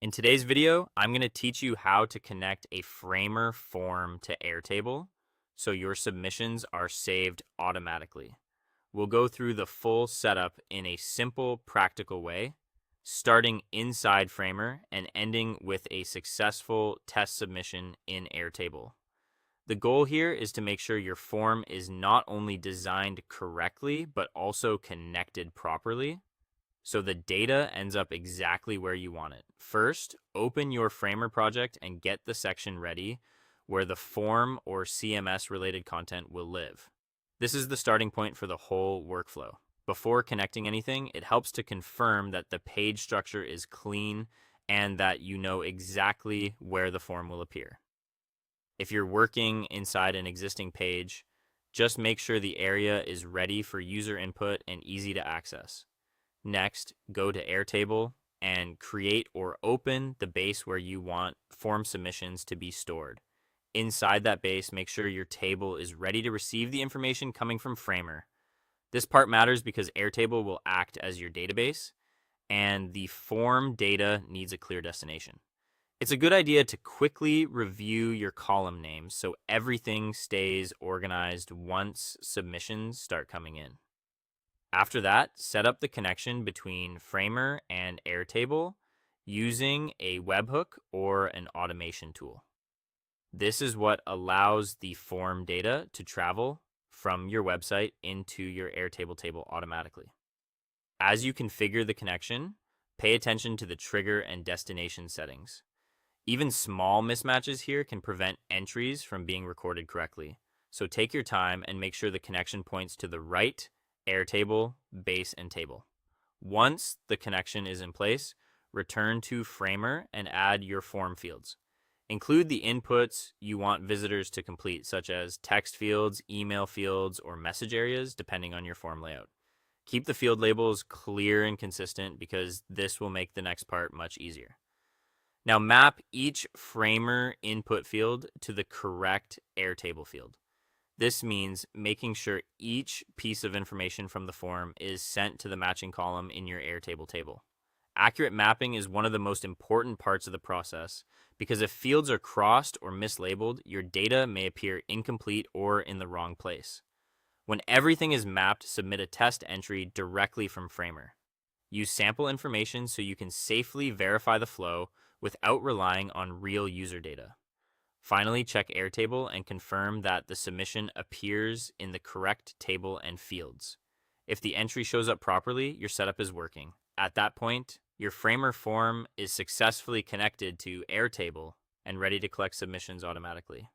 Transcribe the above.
In today's video, I'm going to teach you how to connect a Framer form to Airtable so your submissions are saved automatically. We'll go through the full setup in a simple, practical way, starting inside Framer and ending with a successful test submission in Airtable. The goal here is to make sure your form is not only designed correctly, but also connected properly, so the data ends up exactly where you want it. First, open your Framer project and get the section ready where the form or CMS related content will live. This is the starting point for the whole workflow. Before connecting anything, it helps to confirm that the page structure is clean and that you know exactly where the form will appear. If you're working inside an existing page, just make sure the area is ready for user input and easy to access. Next, go to Airtable and create or open the base where you want form submissions to be stored. Inside that base, make sure your table is ready to receive the information coming from Framer. This part matters because Airtable will act as your database, and the form data needs a clear destination. It's a good idea to quickly review your column names so everything stays organized once submissions start coming in. After that, set up the connection between Framer and Airtable using a webhook or an automation tool. This is what allows the form data to travel from your website into your Airtable table automatically. As you configure the connection, pay attention to the trigger and destination settings. Even small mismatches here can prevent entries from being recorded correctly. So take your time and make sure the connection points to the right Airtable, base, and table. Once the connection is in place, return to Framer and add your form fields. Include the inputs you want visitors to complete, such as text fields, email fields, or message areas, depending on your form layout. Keep the field labels clear and consistent because this will make the next part much easier. Now map each Framer input field to the correct Airtable field. This means making sure each piece of information from the form is sent to the matching column in your Airtable table. Accurate mapping is one of the most important parts of the process because if fields are crossed or mislabeled, your data may appear incomplete or in the wrong place. When everything is mapped, submit a test entry directly from Framer. Use sample information so you can safely verify the flow without relying on real user data. Finally, check Airtable and confirm that the submission appears in the correct table and fields. If the entry shows up properly, your setup is working. At that point, your Framer form is successfully connected to Airtable and ready to collect submissions automatically.